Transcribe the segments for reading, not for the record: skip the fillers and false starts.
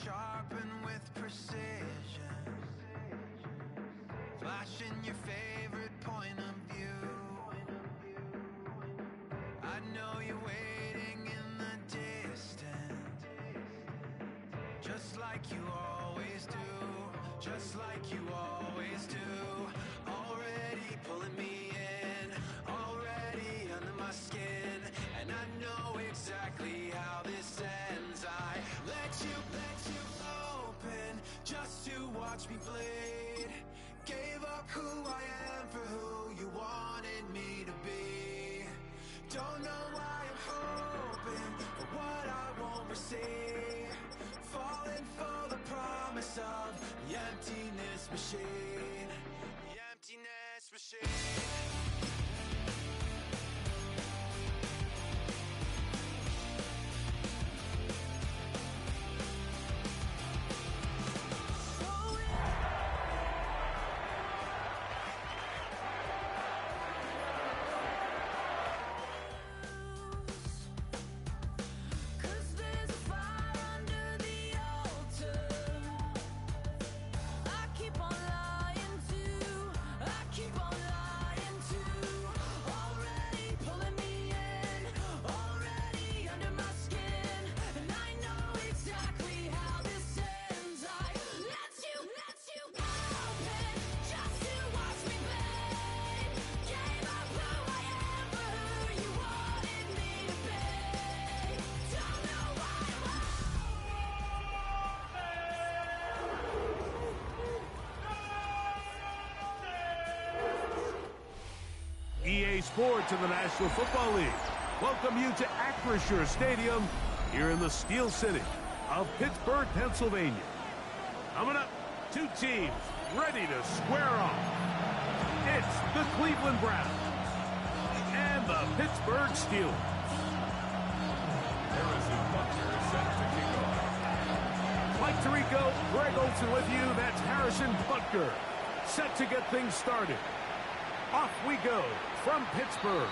sharpen with precision, flashing your favorite point of view. I know you're waiting in the distance, just like you always do, just like you always do. Already pulling me in, already under my skin, and I know exactly how this ends. I let you open just to watch me bleed. Gave up who I am for who you wanted me to be. Don't know why I'm hoping for what I won't receive. Falling for the promise of the emptiness machine. The emptiness machine. EA Sports in the National Football League welcome you to Acrisure Stadium here in the Steel City of Pittsburgh, Pennsylvania. Coming up, two teams ready to square off. It's the Cleveland Browns and the Pittsburgh Steelers. Harrison Butker is set to kick off. Mike Tirico, Greg Olson with you. That's Harrison Butker set to get things started. Off we go from Pittsburgh.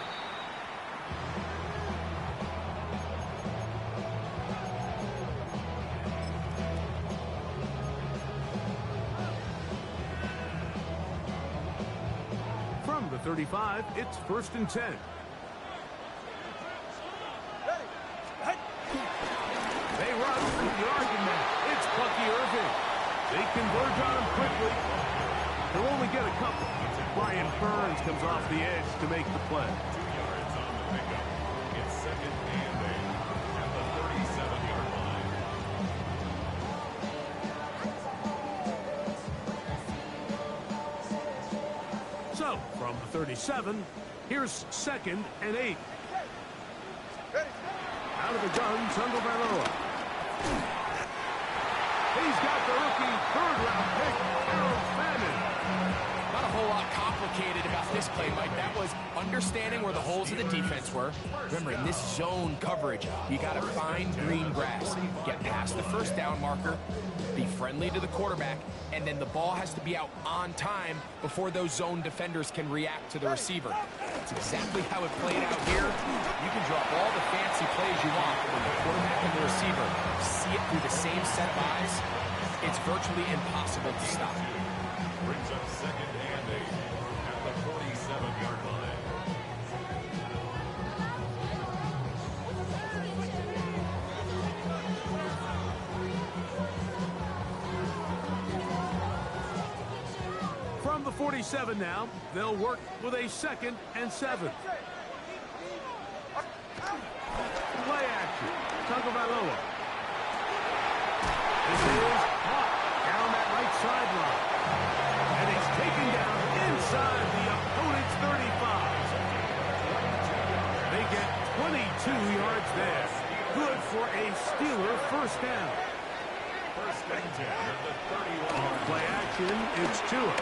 From the 35, it's 1st and 10. They run through the argument. It's Bucky Irving. They converge on him quickly. They'll only get a couple. Brian Burns comes off the edge to make the play. 2 yards on the pickup. It's 2nd and 8 at the 37-yard line. So, from the 37, here's 2nd and 8. Out of the gun, Tagovailoa. He's got the rookie third-round pick, Aaron Fannin. Not a whole lot complicated about this play, Mike. That was understanding where the holes of the defense were. Remember, in this zone coverage, you got to find green grass. Get past the first down marker, be friendly to the quarterback, and then the ball has to be out on time before those zone defenders can react to the receiver. That's exactly how it played out here. You can drop all the fancy plays you want, but when the quarterback and the receiver see it through the same set of eyes, it's virtually impossible to stop. Brings up 2nd and 8 at the 47-yard line. From the 47 now, they'll work with a 2nd and 7. Play action. Tagovailoa. This is hot down that right sideline. And he's taken down inside the opponent's 35. They get 22 yards there. Good for a Steeler first down. 1st and 10 at the 31. Play action, it's Tua.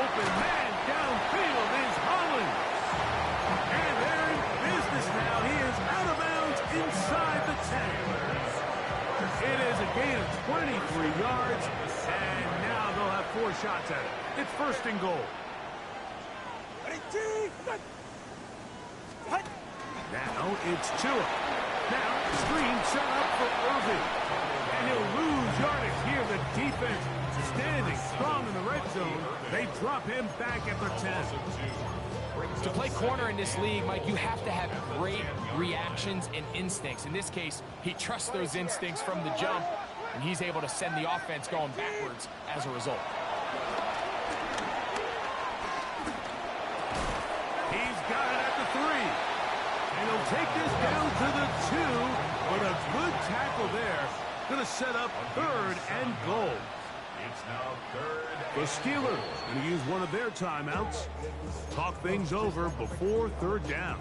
Open man downfield is Holland. And they're in business now. He is out of bounds inside the 10. It is a gain of 23 yards, and now they'll have 4 shots at it. It's 1st and goal. Now it's Tua. Now screen set up for Irving. And he'll lose yardage here. The defense standing strong in the red zone. They drop him back at the 10. To play corner in this league, Mike, you have to have great reactions and instincts. In this case, he trusts those instincts from the jump, and he's able to send the offense going backwards as a result. He's got it at the 3. And he'll take this down to the 2. But a good tackle there. Going to set up 3rd and goal. It's now 3rd. The Steelers going to use one of their timeouts. Talk things over before 3rd down.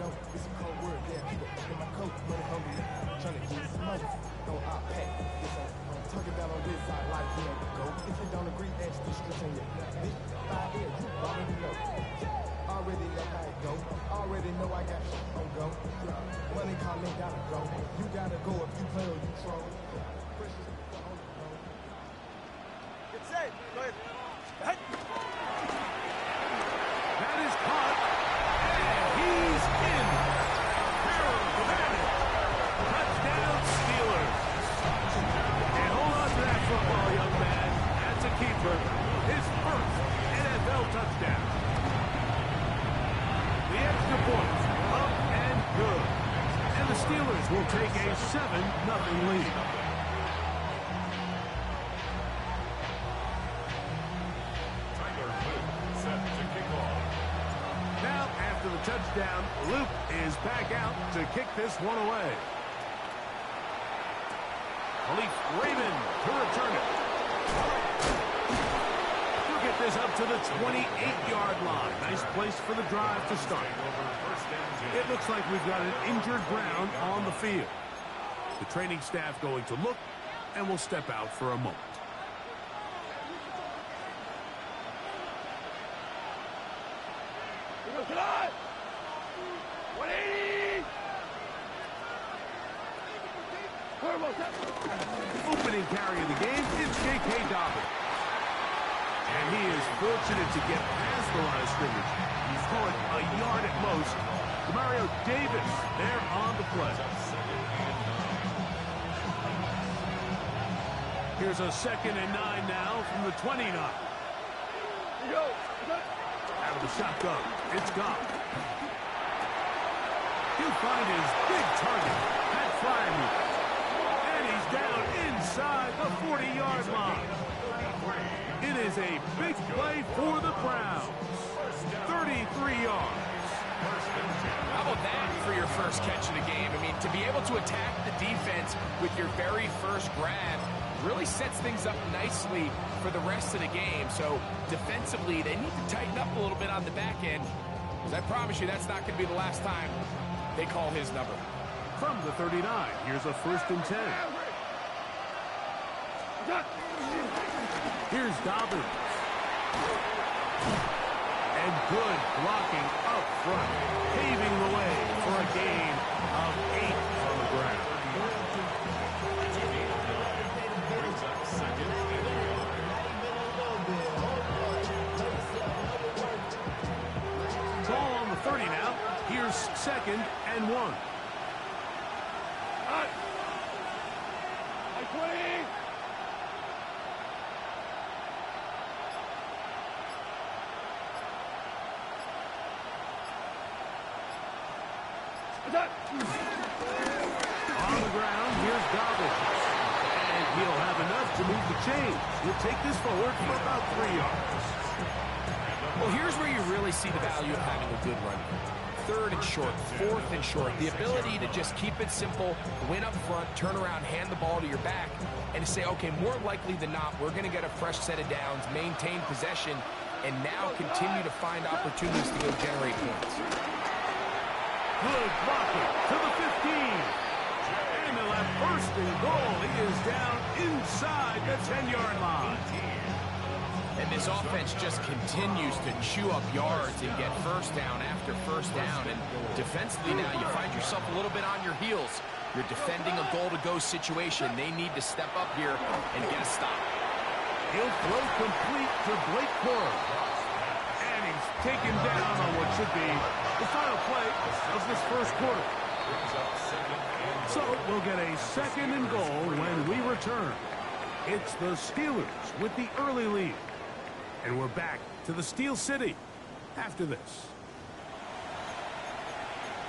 Already know I got shit on go. Money calling, gotta go. You gotta go if you play or you troll. Get set. Go ahead. That is caught. And he's in. Harold Bannon. Touchdown Steelers. And hold on to that football, young man. That's a keeper. His first NFL touchdown. The extra point, up and good. And the Steelers will take a 7-0 lead. Tyler Luke set to kick off. Now, after the touchdown, Luke is back out to kick this one away. Khalif Raymond to return it. He'll get this up to the 28-yard line. Nice place for the drive to start. It looks like we've got an injured Brown on the field. The training staff going to look, and will step out for a moment. Opening carry of the game is J.K. Dobbins. And he is fortunate to get past the line of scrimmage. He's caught a yard at most. Demario Davis there on the play. Here's a 2nd and 9 now from the 29. Out of the shotgun, it's gone. He'll find his big target, Pat Freiermuth. And he's down inside the 40-yard line. It is a big play for the Browns. 33 yards. How about that for your first catch of the game? I mean, to be able to attack the defense with your very first grab really sets things up nicely for the rest of the game. So defensively, they need to tighten up a little bit on the back end. Because I promise you, that's not going to be the last time they call his number. From the 39, here's a 1st and 10. Here's Dobbins. And good blocking up front, paving the way for a gain of 8 on the ground. Brings up 2nd and 11. Ball on the 30 now. Here's 2nd and 1. On the ground, here's Dobbins. And he'll have enough to move the chains. He'll take this forward for about 3 yards. Well, here's where you really see the value of having a good run. 3rd and short, 4th and short. The ability to just keep it simple, win up front, turn around, hand the ball to your back, and to say, okay, more likely than not, we're going to get a fresh set of downs, maintain possession, and now continue to find opportunities to go generate points. Good blocking to the 15. And they'll have 1st and goal. He is down inside the 10-yard line. And this offense just continues to chew up yards and get 1st down after 1st down. And defensively now, you find yourself a little bit on your heels. You're defending a goal-to-go situation. They need to step up here and get a stop. He'll throw complete to Blake Corum. And he's taken down on what should be the final play of this 1st quarter. brings up second and So we'll get a second and goal when we return. It's the Steelers with the early lead. And we're back to the Steel City after this.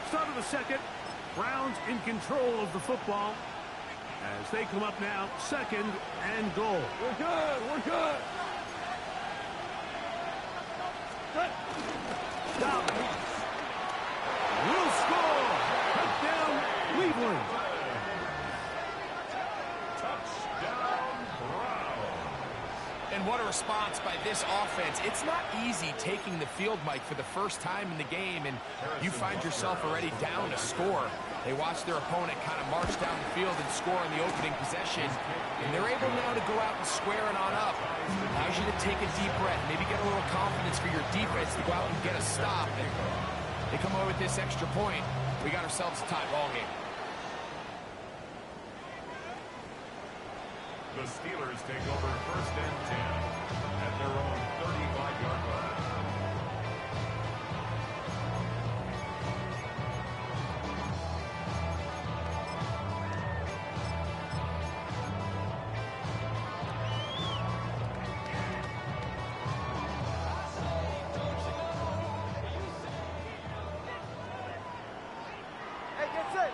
Start of the second. Browns in control of the football as they come up now, second and goal. We're good. We're good. Dobbins will score. Touchdown, Cleveland. touchdown, Brown. And what a response by this offense. It's not easy taking the field, Mike, for the first time in the game, and you find yourself already down to score. They watch their opponent kind of march down the field and score in the opening possession, and they're able now to go out and square it on up. Allows you to take a deep breath, maybe get a little confidence for your defense to go out and get a stop. And they come away with this extra point. We got ourselves a tie ball game. The Steelers take over first and 10 at their own 35-yard line. Hey, get set.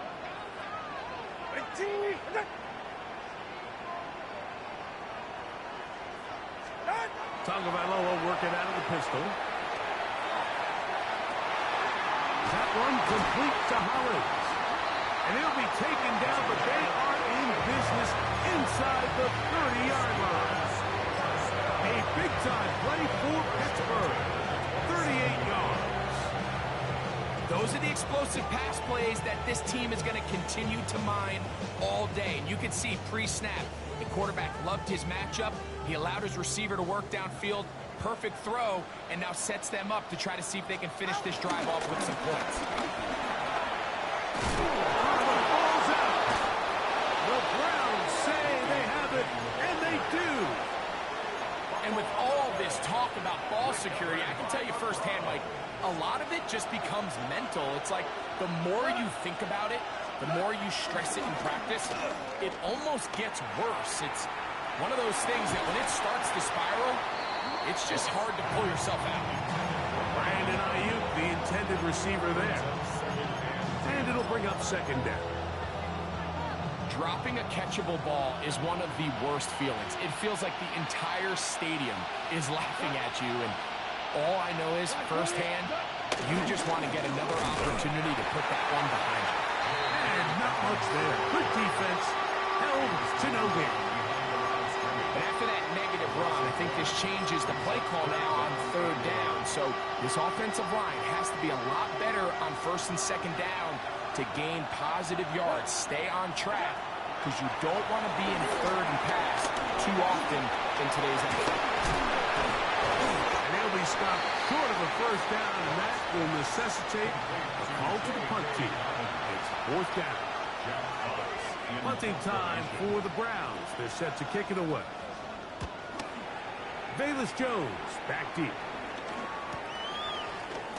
Tagovailoa working out of the pistol. That one complete to Hollins. And he'll be taken down, but they are in business inside the 30-yard line. A big-time play for Pittsburgh. 38 yards. Those are the explosive pass plays that this team is going to continue to mine all day. And you can see pre-snap, the quarterback loved his matchup. He allowed his receiver to work downfield. Perfect throw, and now sets them up to try to see if they can finish this drive off with some points. Ball's out. The Browns say they have it, and they do. And with all this talk about ball security, I can tell you firsthand, Mike, a lot of it just becomes mental. It's like the more you think about it, the more you stress it in practice, it almost gets worse. It's one of those things that when it starts to spiral, it's just hard to pull yourself out. Brandon Ayuk, the intended receiver there. And it'll bring up second down. Dropping a catchable ball is one of the worst feelings. It feels like the entire stadium is laughing at you, and all I know is, firsthand, you just want to get another opportunity to put that one behind you. And not much there. Good defense. Held to no gain. And after that negative run, I think this changes the play call now on third down. So this offensive line has to be a lot better on first and second down to gain positive yards. Stay on track, because you don't want to be in third and pass too often in today's NFL. And he'll be stopped short of a first down, and that will necessitate a call to the punt team. It's fourth down. Punting time for the Browns. They're set to kick it away. Velus Jones back deep.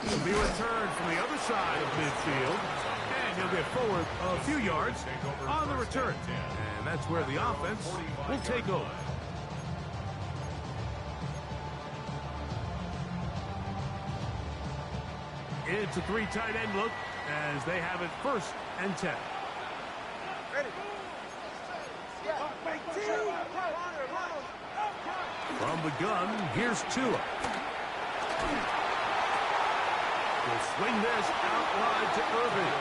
He'll be returned from the other side of midfield. And he'll get forward a few yards on the return. And that's where the offense will take over. It's a three tight end look as they have it first and 10. From the gun, here's Tua. He'll swing this out wide to Irving.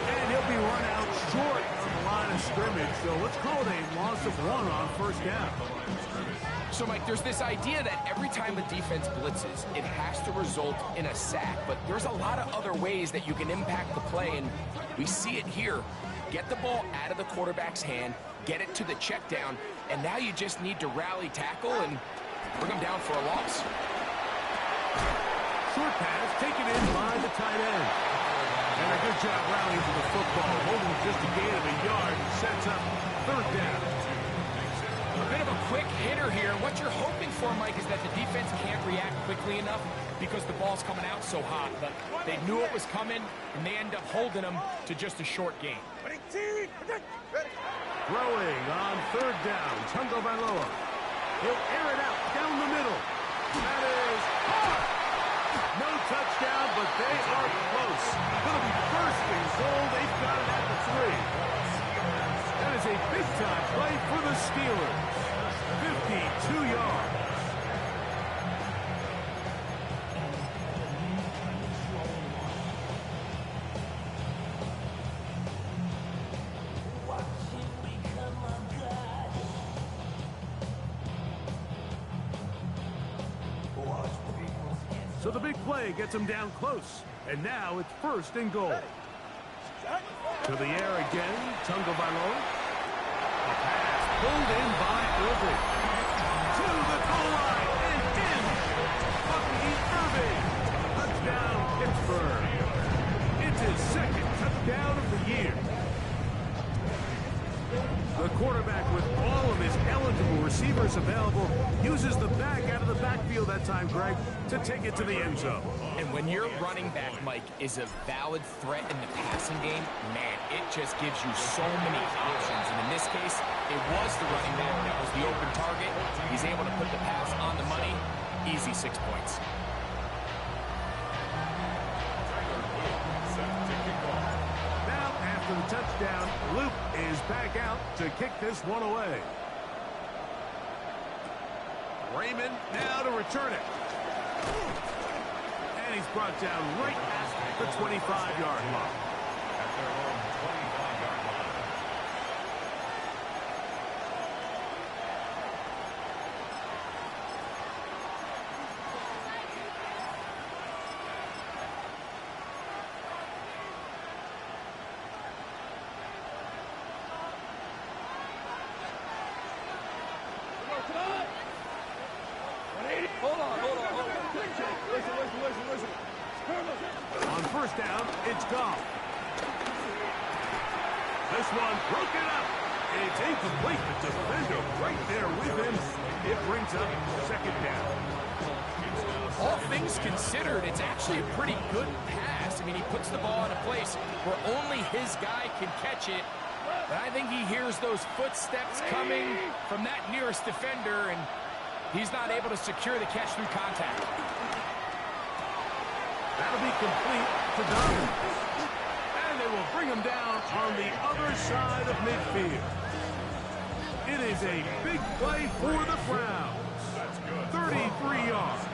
And he'll be run out short of the line of scrimmage. So let's call it a loss of one on first down. So, Mike, there's this idea that every time a defense blitzes, it has to result in a sack. But there's a lot of other ways that you can impact the play, and we see it here. Get the ball out of the quarterback's hand, get it to the check down, and now you just need to rally tackle and bring them down for a loss. Short pass taken in by the tight end. And a good job rallying to the football, holding just a gain of a yard and sets up third down. A bit of a quick hitter here. What you're hoping for, Mike, is that the defense can't react quickly enough because the ball's coming out so hot. But they knew it was coming, and they end up holding them to just a short game. Throwing on third down, Tungo Bailoa. He'll air it out down the middle. That is hard. No touchdown, but they are close. Going to be first and goal. They've got it at the 3. That is a big-time play for the Steelers. 52 yards. So the big play gets him down close. And now it's first and goal. To the air again, Tungo Bailoa. A pass pulled in by Irving. To the goal line and in. Bucky Irving. Touchdown, Pittsburgh. It's his second touchdown of the year. The quarterback, with all of his eligible receivers available, uses the back out of the backfield that time, Greg, to take it to the end zone. And when your running back, Mike, is a valid threat in the passing game, man, it just gives you so many options. And in this case, it was the running back that was the open target. He's able to put the pass on the money. Easy 6 points. After the touchdown, Luke is back out to kick this one away. Raymond now to return it. And he's brought down right at the 25-yard line. At their own 25-yard line. On first down, it's Goff. This one broken up. It's incomplete. The defender right there with him. It brings up second down. All things considered, it's actually a pretty good pass. I mean, he puts the ball in a place where only his guy can catch it. But I think he hears those footsteps coming from that nearest defender, and he's not able to secure the catch through contact. That'll be complete to Dobbins. And they will bring him down on the other side of midfield. It is a big play for the Browns. 33 yards.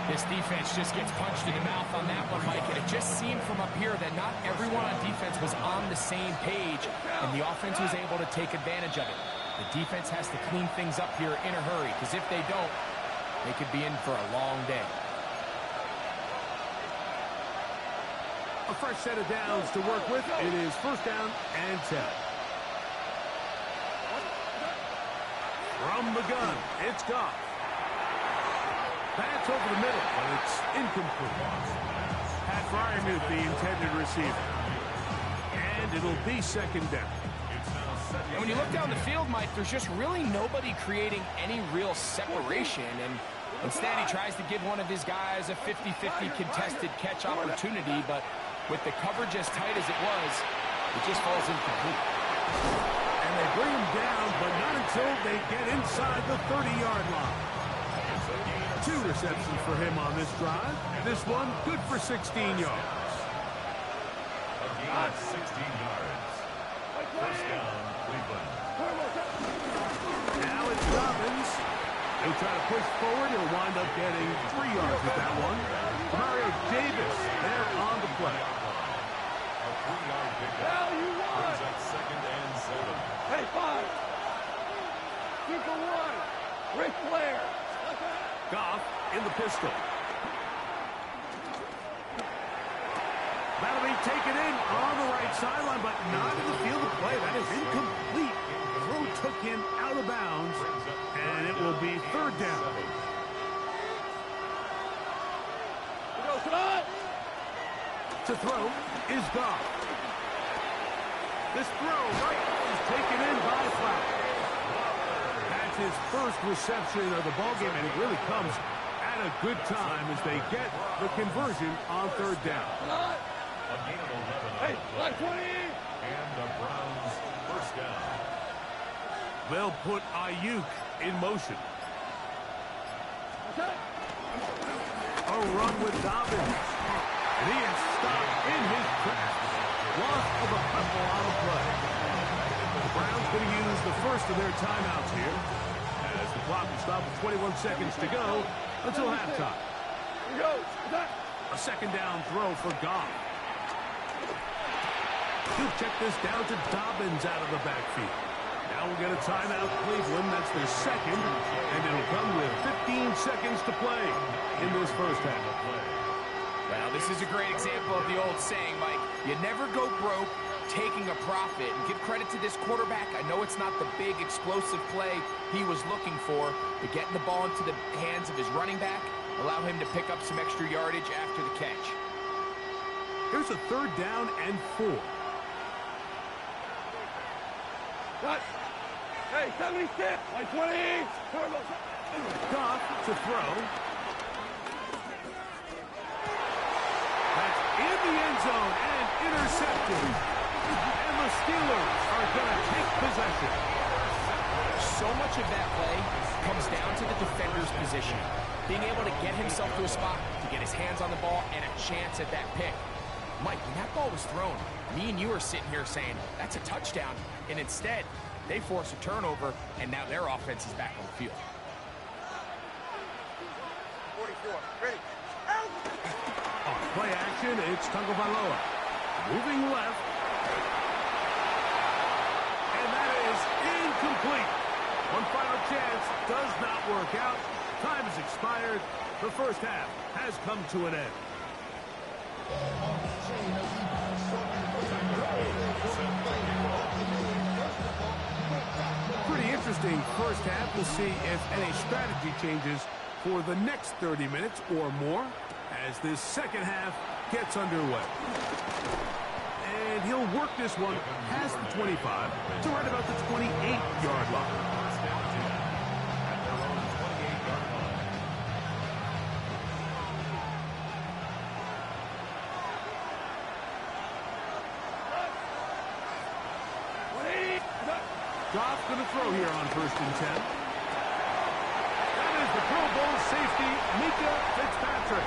This defense just gets punched in the mouth on that one, Mike, and it just seemed from up here that not everyone on defense was on the same page, and the offense was able to take advantage of it. The defense has to clean things up here in a hurry, because if they don't, they could be in for a long day. A fresh set of downs to work with. It is first down and 10. From the gun, it's Goff. Pass over the middle, but it's incomplete. Pat Freiermuth, the intended receiver. And it'll be second down. And when you look down the field, Mike, there's just really nobody creating any real separation. And instead, he tries to give one of his guys a 50-50 contested catch opportunity. But with the coverage as tight as it was, it just falls incomplete. And they bring him down, but not until they get inside the 30-yard line. 2 receptions for him on this drive. This one good for 16 yards. A gain of 16 yards. First down, Cleveland. Now it's Dobbins. He'll try to push forward. He'll wind up getting 3 yards with that one. Mario Davis there on the play. A 3-yard pickup. Brings up second and 7. Hey, 5. Keep the 1. Ric Flair. Goff in the pistol. That'll be taken in on the right sideline, but not in the field of play. That is incomplete. Throw took him out of bounds, and it will be third down. To throw is Goff. This throw right is taken in by Flower. That's his first reception of the ballgame, and it really comes a good time as they get the conversion on third down. A gain of 11 Hey, like 20. and the Browns first down. They'll put Ayuk in motion. A run with Dobbins. And he is stopped in his tracks. Loss of a couple on a play. The Browns going to use the first of their timeouts here, as the clock will stop with 21 seconds to go until halftime. A second down throw for Goff. He'll check this down to Dobbins out of the backfield. Now we'll get a timeout, Cleveland. That's their second, and it'll come with 15 seconds to play in this first half. Well, this is a great example of the old saying, Mike. You never go broke taking a profit. And give credit to this quarterback. I know it's not the big, explosive play he was looking for, but getting the ball into the hands of his running back, allow him to pick up some extra yardage after the catch. Here's a third down and 4. What? Hey, 76. Like 20. Goff to throw. That's in the end zone and intercepted. And the Steelers are going to take possession. So much of that play comes down to the defender's position. Being able to get himself to a spot, to get his hands on the ball, and a chance at that pick. Mike, when that ball was thrown, me and you are sitting here saying, that's a touchdown. And instead, they force a turnover, and now their offense is back on the field. 44. Ready. On play action, it's Tagovailoa. Moving left. And that is incomplete. One final chance does not work out. Time has expired. The first half has come to an end. Pretty interesting first half. We'll see if any strategy changes for the next 30 minutes or more as this second half gets underway. And he'll work this one past the 25 to right about the 28-yard line. Goff's going to throw here on 1st and 10. That is the Pro Bowl safety, Mika Fitzpatrick.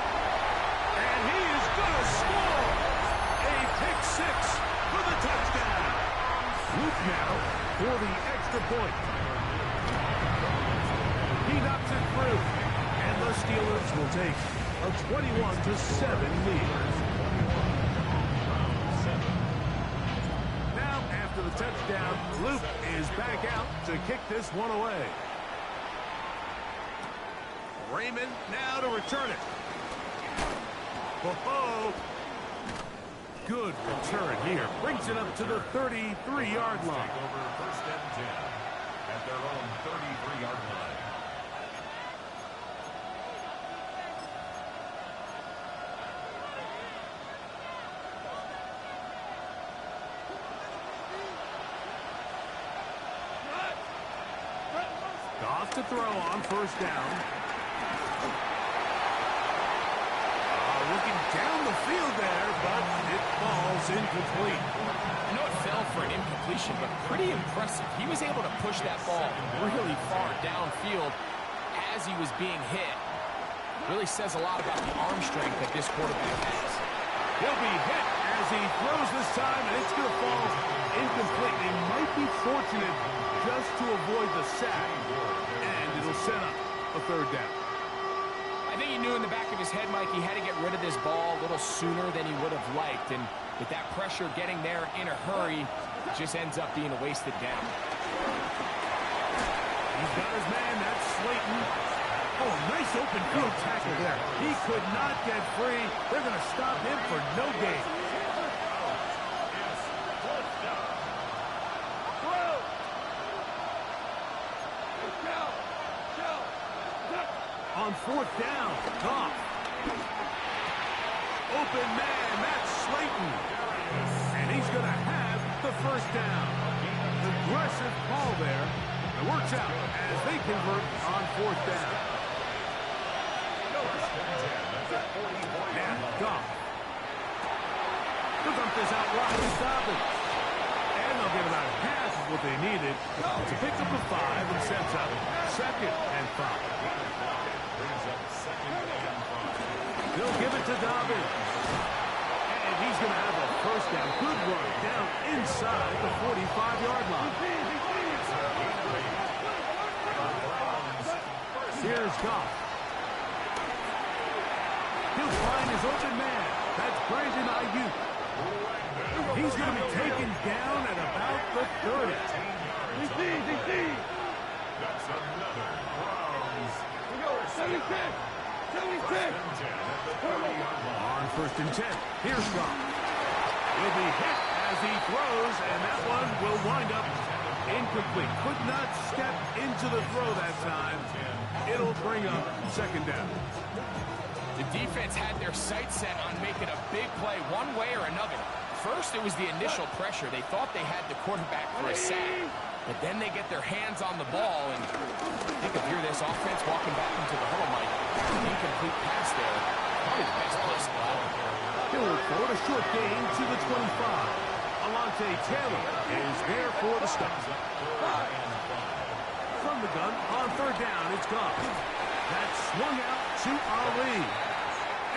And he is going to score a pick six for the touchdown. Luke now for the extra point. He knocks it through. And the Steelers will take a 21-7 lead. The touchdown. Luke is back out to kick this one away. Raymond now to return it. Oh, good return here. Brings it up to the 33-yard line. Take over 1st and 10 at their own 33-yard line. Goff to throw on 1st down. Looking down the field there, but it falls incomplete. I know it fell for an incompletion, but pretty impressive. He was able to push that ball really far downfield as he was being hit. Really says a lot about the arm strength that this quarterback has. He'll be hit as he throws this time, and it's going to fall incomplete. They might be fortunate just to avoid the sack, and it'll set up a 3rd down. I think he knew in the back of his head, Mike, he had to get rid of this ball a little sooner than he would have liked, and with that pressure getting there in a hurry, it just ends up being a wasted down. He's got his man, that's Slayton. Oh, nice open field tackle there. He could not get free. They're going to stop him for no gain. On 4th down, Goff. Open man, that's Slayton. And he's going to have the 1st down. Aggressive call there. It works out as they convert on 4th down. Now, Goff. The dump is out wide and Dobbins. And they'll get about half of what they needed to pick up the 5 and sets up 2nd and 5. They'll give it to Dobbins. And he's going to have a first down. Good work down inside the 45-yard line. Here's Goff. He'll find his open man. That's Brandon Ayuk. He's going to be taken down at about the 30. That's another Browns. 76. On 1st and 10. Here's Goff. Will be hit as he throws, and that one will wind up incomplete. Could not step into the throw that time. It'll bring up 2nd down. The defense had their sights set on making a big play one way or another. First, it was the initial pressure. They thought they had the quarterback for a sack. But then they get their hands on the ball, and I think if you're this offense walking back into the huddle, Mike, an incomplete pass there, probably the best place to go. He'll look for a short gain to the 25. Alontae Taylor is there for the stop. From the gun, on 3rd down, it's Goff. That's swung out to Ali.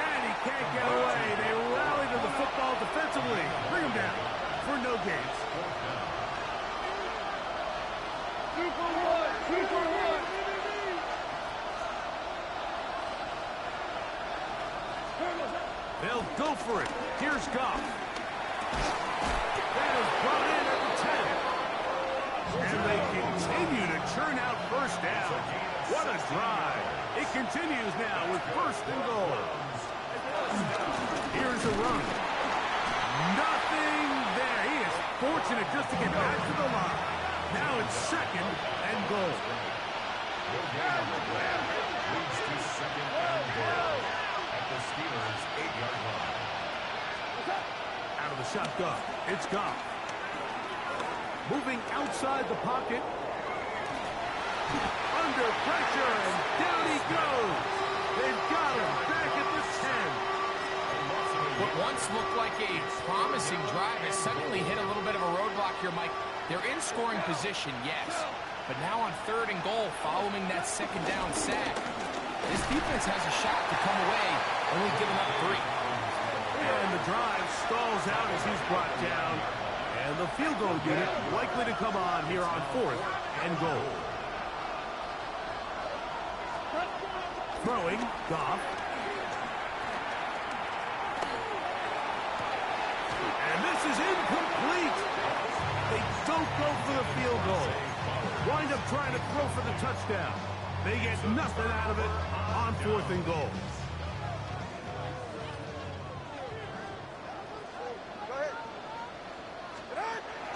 And he can't get away. They rally to the football defensively. Bring him down for no gains. They'll go for it. Here's Goff. That is brought in at the 10. And they continue to churn out first down. What a drive. It continues now with 1st and goal. Here's a run. Nothing there. He is fortunate just to get back to the line. Now it's 2nd and goal. Leads to 2nd and goal at the Steelers' 8-yard line. Out of the shotgun, it's Goff. Moving outside the pocket. Under pressure, and down he goes. They've got him back at the 10. What once looked like a promising drive has suddenly hit a little bit of a roadblock here, Mike. They're in scoring position, yes. But now on 3rd and goal, following that 2nd down sack, this defense has a shot to come away, only giving up 3. And the drive stalls out as he's brought down. And the field goal unit likely to come on here on 4th and goal. Throwing, Goff. And this is incomplete. They don't go for the field goal. Wind up trying to throw for the touchdown. They get nothing out of it on 4th and goal.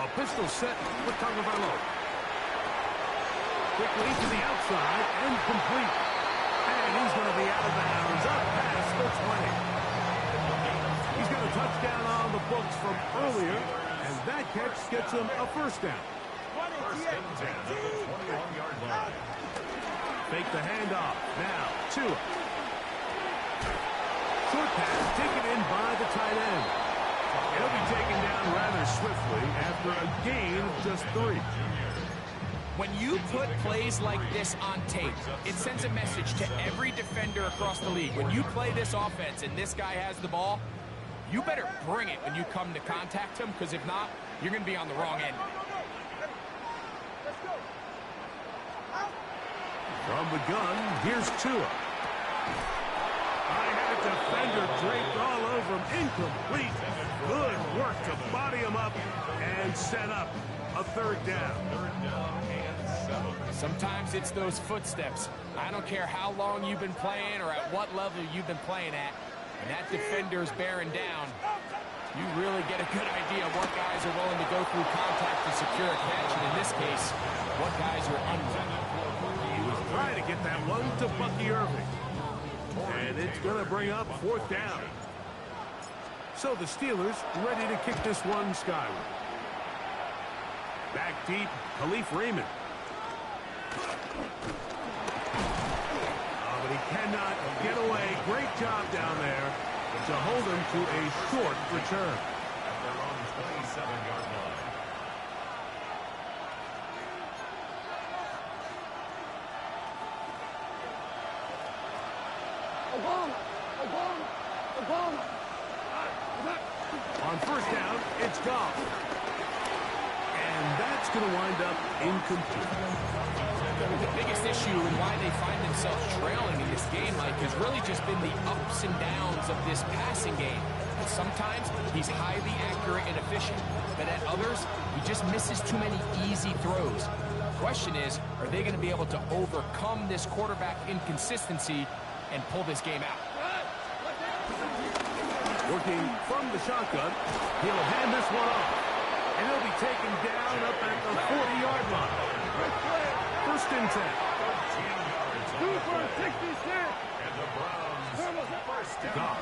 A pistol set with Tagovailoa. Quickly to the outside and complete. And he's going to be out of bounds up past the 20. He's got a touchdown on the books from earlier, and that catch gets him a 1st down. 1st and 10 at the 21-yard line. Fake the handoff. Now, Tua. Short pass taken in by the tight end. He'll be taken down rather swiftly after a gain of just 3. When you put plays like this on tape, it sends a message to every defender across the league. When you play this offense and this guy has the ball, you better bring it when you come to contact him, because if not, you're going to be on the wrong end. From the gun, here's Tua. I had a defender draped all over him. Incomplete. Good work to body him up and set up a 3rd down. 3rd down and 7. Sometimes it's those footsteps. I don't care how long you've been playing or at what level you've been playing at. And that defender's bearing down. You really get a good idea of what guys are willing to go through contact to secure a catch. And in this case, what guys are unwilling. He was trying to get that one to Bucky Irving. And it's going to bring up 4th down. So the Steelers ready to kick this one skyward. Back deep, Khalif Raymond. A but he cannot get away. Great job down there to hold him to a short return. At their own 27-yard line. On first down, it's Goff. And that's going to wind up incomplete. The biggest issue and why they find themselves trailing in this game, Mike, has really just been the ups and downs of this passing game. And sometimes he's highly accurate and efficient, but at others, he just misses too many easy throws. The question is, are they going to be able to overcome this quarterback inconsistency and pull this game out? Working from the shotgun, he'll hand this one off. And he'll be taken down up at the 40-yard line. First and 10. 13 yards on the play. And the Browns first down. Goff.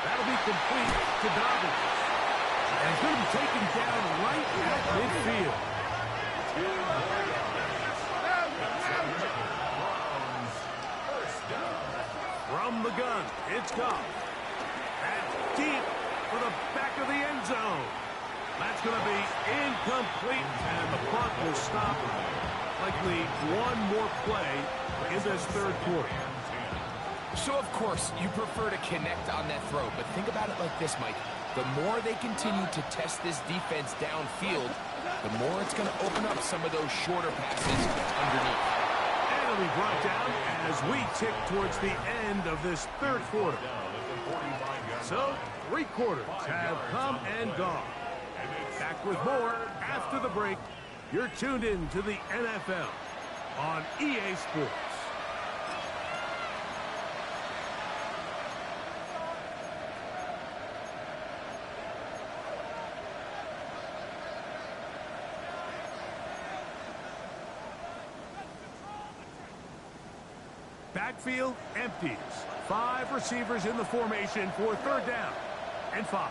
That'll be complete to Dobbins. And it's going to be taken down right at midfield. Browns first down. From the gun, it's Goff. That's deep for the back of the end zone. That's going to be incomplete, and the clock will stop. Likely one more play in this third quarter. So, of course, you prefer to connect on that throw, but think about it like this, Mike. The more they continue to test this defense downfield, the more it's going to open up some of those shorter passes underneath. And it'll be brought down as we tick towards the end of this third quarter. So, 3 quarters have come and gone. Back with more after the break. You're tuned in to the NFL on EA Sports. Backfield empties. 5 receivers in the formation for third down and 5.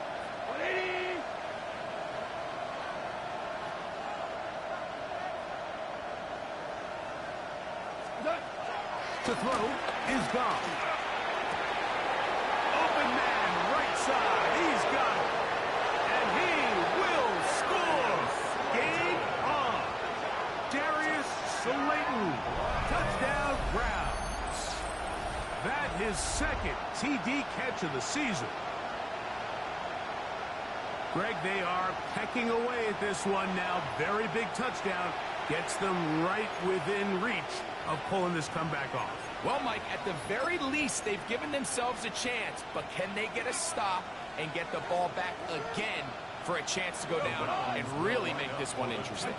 To throw is Goff. Open man, right side. He's got it. And he will score. Game on. Darius Slayton. Touchdown Browns. That his second TD catch of the season. Greg, they are pecking away at this one now. Very big touchdown. Gets them right within reach of pulling this comeback off. Well, Mike, at the very least, they've given themselves a chance, but can they get a stop and get the ball back again for a chance to go down and really make this one interesting?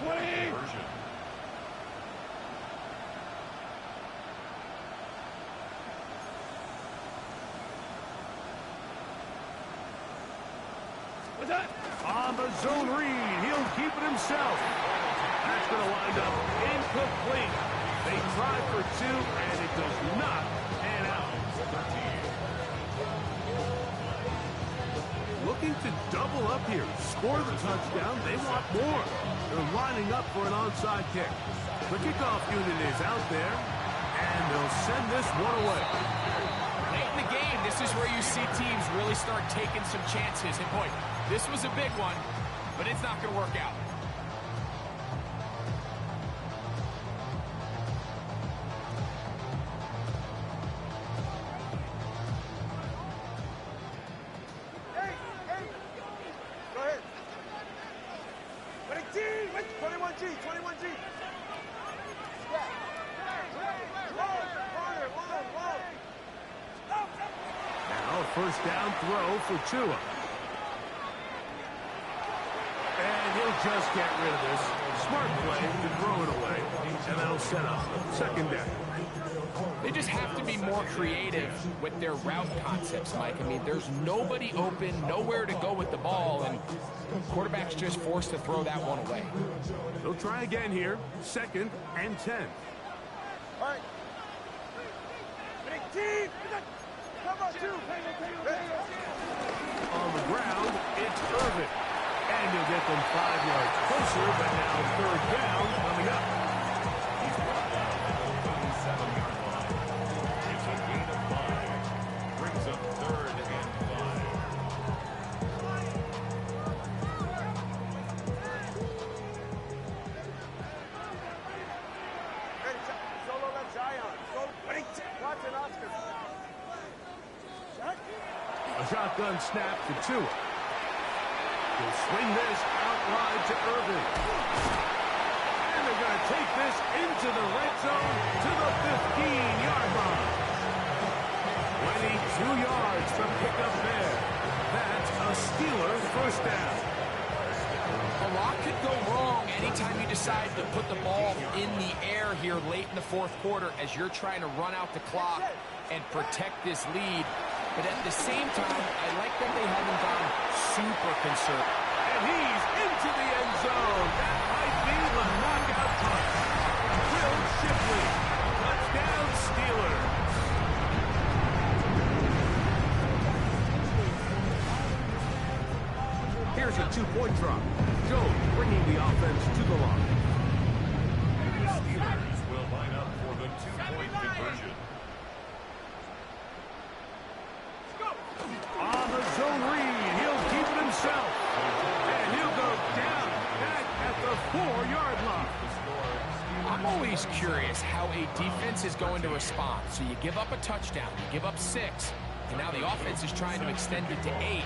On the zone read, he'll keep it himself. That's going to wind up incomplete. They try for 2, and it does not pan out. Looking to double up here, score the touchdown. They want more. They're lining up for an onside kick. The kickoff unit is out there, and they'll send this one away. Late in the game, this is where you see teams really start taking some chances. And boy, this was a big one, but it's not going to work out. First down throw for Tua. And he'll just get rid of this. Smart play to throw it away. And that'll set up second down. They just have to be more creative with their route concepts, Mike. I mean, there's nobody open, nowhere to go with the ball, and quarterback's just forced to throw that one away. They'll try again here. Second and 10. All right. Big team. On the ground, it's Irvin. And he'll get them 5 yards closer, but now third down coming up. He's brought down at the shotgun snap to Tua. He'll swing this out wide to Irving. And they're going to take this into the red zone to the 15-yard line. 22 yards from pickup there. That's a Steeler first down. A lot could go wrong anytime you decide to put the ball in the air here late in the fourth quarter as you're trying to run out the clock and protect this lead. But at the same time, I like that they haven't gone super conservative. And he's into the end zone. That might be the knockout punch. Will Shipley. Touchdown Steelers. Here's a two-point drop. Jones bringing the offense to the line. The Steelers will line up for the two-point conversion. On the zone read, he'll keep it himself. And he'll go down back at the 4-yard line. I'm always curious how a defense is going to respond. So you give up a touchdown, you give up 6, and now the offense is trying to extend it to 8.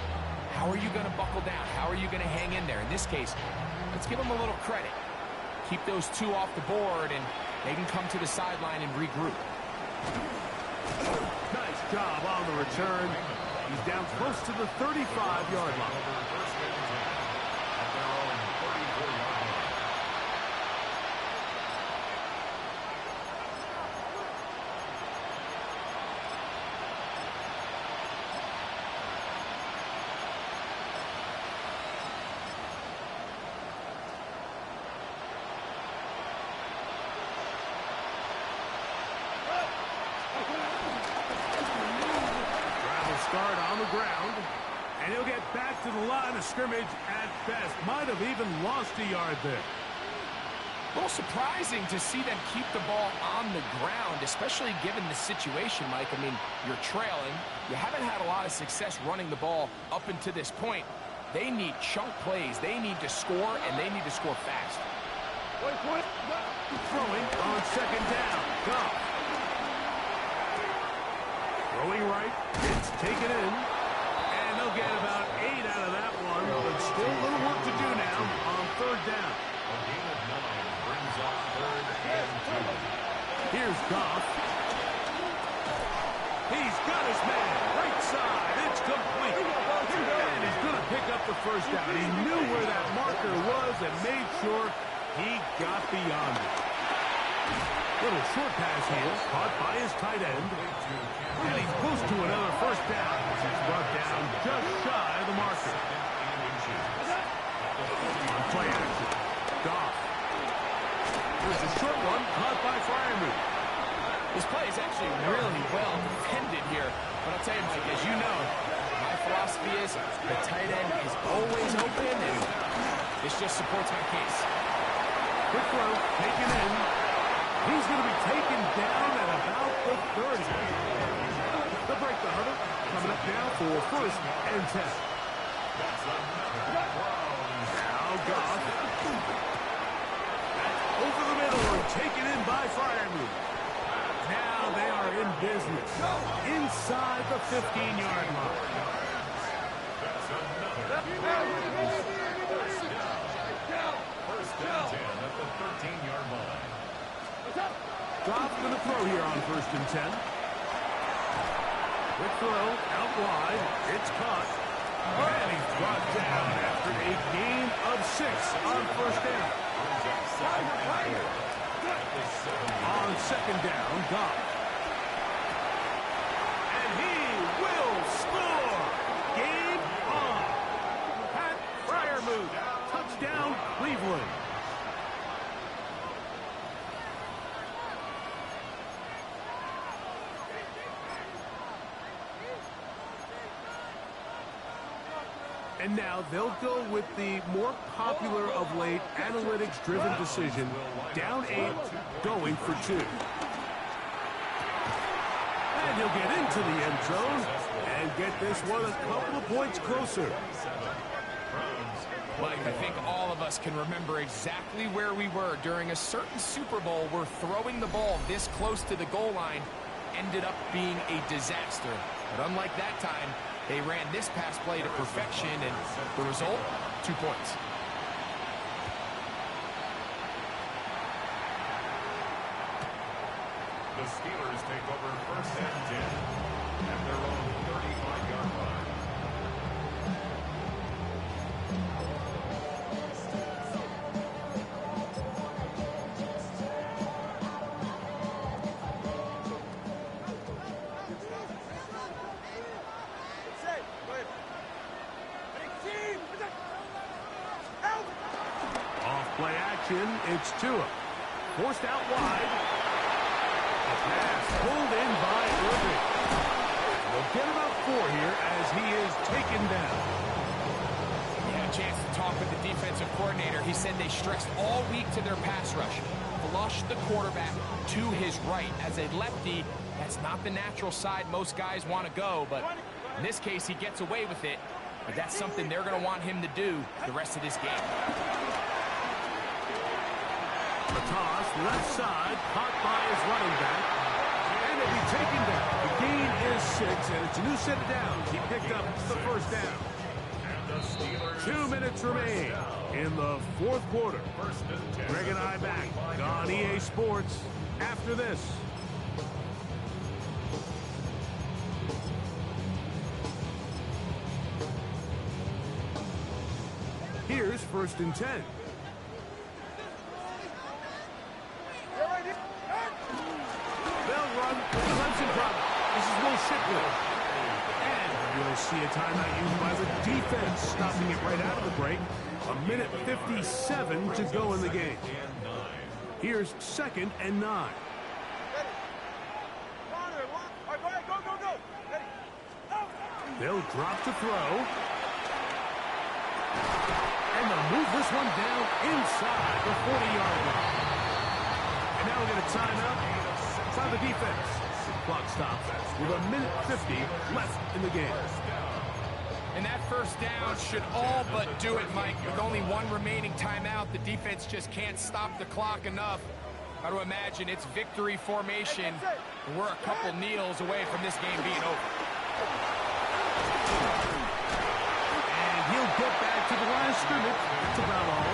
How are you going to buckle down? How are you going to hang in there? In this case, let's give them a little credit. Keep those 2 off the board, and they can come to the sideline and regroup. Nice job on the return. He's down close to the 35-yard line. Start on the ground, and he'll get back to the line of scrimmage at best. Might have even lost a yard there. A little surprising to see them keep the ball on the ground, especially given the situation, Mike. I mean, you're trailing. You haven't had a lot of success running the ball up until this point. They need chunk plays. They need to score, and they need to score fast. Throwing on second down. Goff. Throwing right, it's taken in, and they'll get about 8 out of that one, but still a little work to do now on third down. A gain of 9 brings up 3rd and 2. Here's Goff. He's got his man, right side, it's complete. And he's going to pick up the first down. He knew where that marker was and made sure he got beyond it. Little short pass here, caught by his tight end. And he's close to another first down. He's brought down just shy of the marker. On play action. Goff. Here's a short one, caught by Freiermuth. This play is actually really well defended here. But I'll tell you, Mike, as you know, my philosophy is the tight end is always open, and this just supports my case. Quick throw, taken in. He's going to be taken down at about the 30. They'll break the huddle. Coming up now for 1st and 10. Now Goff. Over the middle and taken in by Freiermuth. Now they are in business. Inside the 15-yard line. First and 10 at the 13-yard line. Goff's going to throw here on 1st and 10. Quick throw, out wide. It's caught. And he's brought down after a gain of 6 on 1st down. On 2nd down, Goff. And he will score. Game on. Pat Freiermuth. Touchdown, Cleveland. And now they'll go with the more popular of late analytics-driven decision. Down 8, going for 2. And he'll get into the end zone and get this one a couple of points closer. Mike, I think all of us can remember exactly where we were during a certain Super Bowl where throwing the ball this close to the goal line ended up being a disaster. But unlike that time, They ran this pass play to perfection, and the result, 2 points. The Steelers take over 1st and 10 at their own 35-yard line. Off play action, it's Tua. Forced out wide. A pass pulled in by Irving. They'll get about 4 here as he is taken down. Yeah, a chance to talk with the defensive coordinator. He said they stressed all week to their pass rush. Flush the quarterback to his right. As a lefty, that's not the natural side most guys want to go, but in this case, he gets away with it. But that's something they're going to want him to do the rest of this game. The toss, left side, caught by his running back, and it'll be taken down. The gain is 6, and it's a new set of downs. He picked up the first down. 2 minutes remain in the 4th quarter. Greg and I back on EA Sports after this. Here's 1st and 10. They'll run with Clemson product. This is Will Shipley. And you'll see a timeout used by the defense, stopping it right out of the break. 1:57 to go in the game. Here's 2nd and 9. They'll drop to throw. And they'll move this one down inside the 40-yard line. And now we're going to time out by the defense. Clock stops with 1:50 left in the game. And that first down should all but do it, Mike. With only 1 remaining timeout, the defense just can't stop the clock enough. Got to imagine it's victory formation. And we're a couple kneels away from this game being over. And he'll get back to the line of scrimmage. That's about all.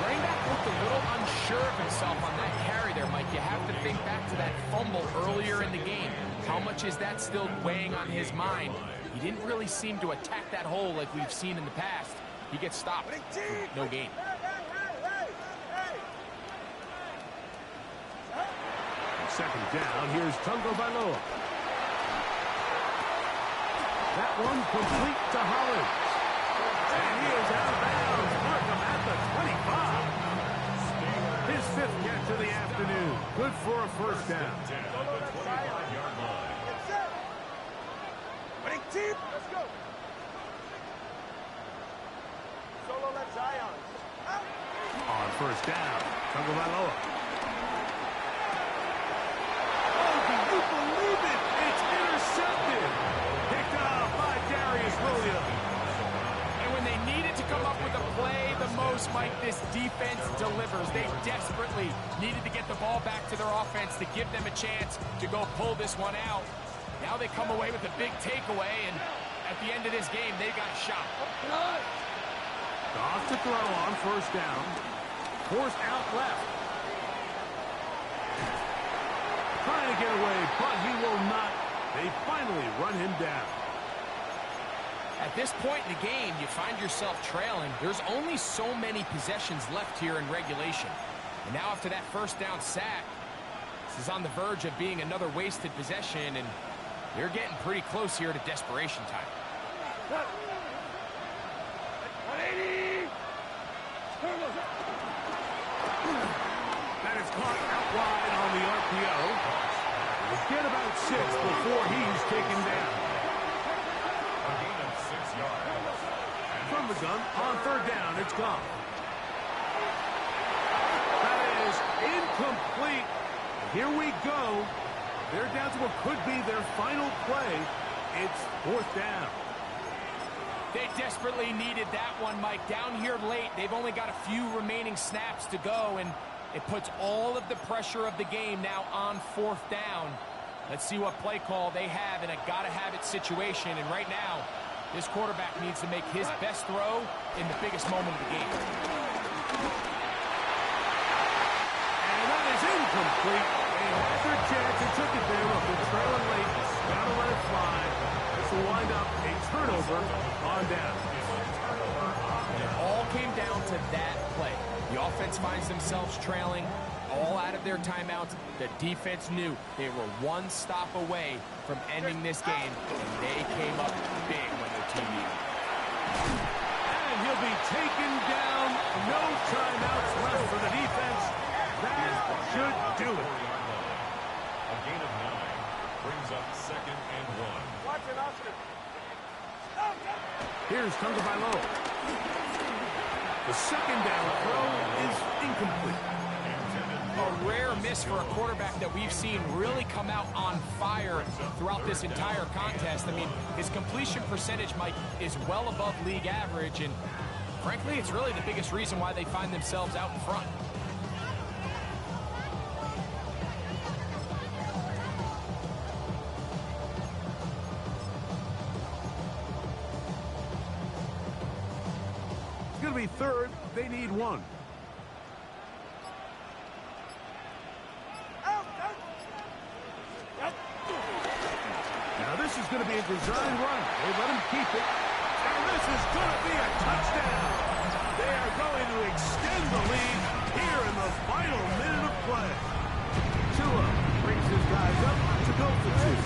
Running back looked a little unsure of himself on that carry there, Mike. You have to think back to that fumble earlier in the game. How much is that still weighing on his mind? He didn't really seem to attack that hole like we've seen in the past. He gets stopped. No gain. And 2nd down, here's Tungo Bailoa. That one complete to Hollins. And he is out of bounds. Markham at the 25. His 5th catch of the afternoon. Good for a first down. Team, let's go. Solo left Zion. On 1st down, Tungo Bailoa. Oh, do you believe it? It's intercepted. Picked up by Darius Williams. And when they needed to come up with a play the most, Mike, this defense delivers. They desperately needed to get the ball back to their offense to give them a chance to go pull this one out. Now they come away with a big takeaway, and at the end of this game, they got shot. Off to throw on 1st down. Forced out left. Trying to get away, but he will not. They finally run him down. At this point in the game, you find yourself trailing. There's only so many possessions left here in regulation. And now after that 1st down sack, this is on the verge of being another wasted possession, and they're getting pretty close here to desperation time. 180. That is caught out wide on the RPO. We'll get about 6 before he's taken down. A gain of 6 yards. From the gun, on 3rd down, it's gone. That is incomplete. Here we go. They're down to what could be their final play. It's 4th down. They desperately needed that one, Mike. Down here late, they've only got a few remaining snaps to go, and it puts all of the pressure of the game now on 4th down. Let's see what play call they have in a gotta-have-it situation. And right now, this quarterback needs to make his best throw in the biggest moment of the game. And that is incomplete. They had their chance and took it there. Look, they're trailing late. Gotta let it fly. This will wind up a turnover on down. It all came down to that play. The offense finds themselves trailing, all out of their timeouts. The defense knew they were one stop away from ending this game, and they came up big when their team needed. And he'll be taken down. No timeouts left for the defense. That should do it. A gain of 9 brings up 2nd and 1. Watch it, Oscar. Here's Tagovailoa. The second down throw is incomplete. A rare miss for a quarterback that we've seen really come out on fire throughout this entire contest. I mean, his completion percentage, Mike, is well above league average, and frankly, it's really the biggest reason why they find themselves out in front. It's going to be third. They need one. Now this is going to be a design run. They let him keep it. And this is going to be a touchdown. They are going to extend the lead here in the final minute of play. Tua brings his guys up to go for 2.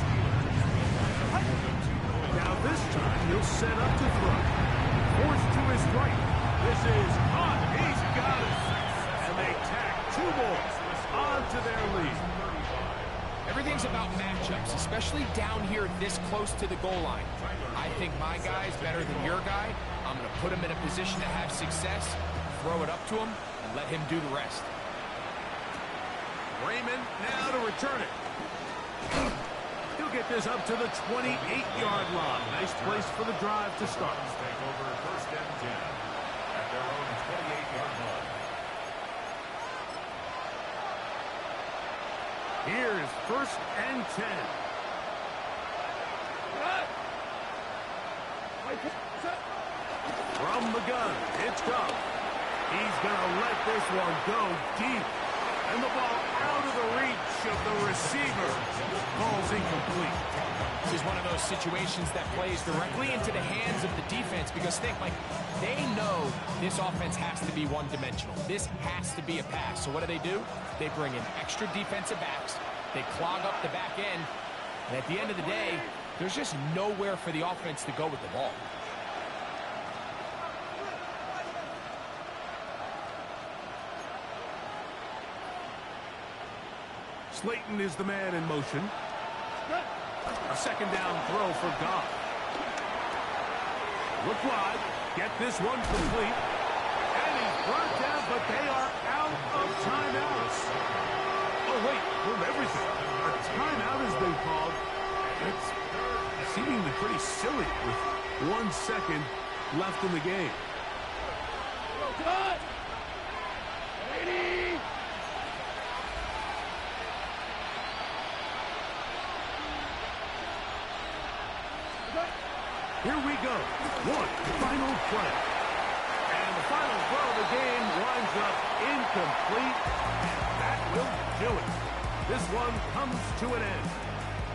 Now this time he'll set up to throw. Forced to his right. This is on. He's got it. And they tack 2 more onto their lead. Everything's about matchups, especially down here this close to the goal line. I think my guy's better than your guy. I'm going to put him in a position to have success, throw it up to him, and let him do the rest. Raymond now to return it. He'll get this up to the 28-yard line. Nice place for the drive to start. Take over 1st and 10 at their own 28-yard line. Here's 1st and 10. From the gun, it's Goff. He's going to let this one go deep. And the ball out of the reach of the receiver. Ball's incomplete. This is one of those situations that plays directly into the hands of the defense because think, like, they know this offense has to be one-dimensional. This has to be a pass. So what do? They bring in extra defensive backs. They clog up the back end. And at the end of the day, there's just nowhere for the offense to go with the ball. Slayton is the man in motion. A second down throw for Goff. Look wide. Get this one complete. And he's brought down, but they are out of timeouts. Oh, wait. Move everything. A timeout has been called. It's seemingly pretty silly with 1 second left in the game. Good. Ready. Here we go. One final play. And the final throw of the game winds up incomplete. And that will do it. This one comes to an end.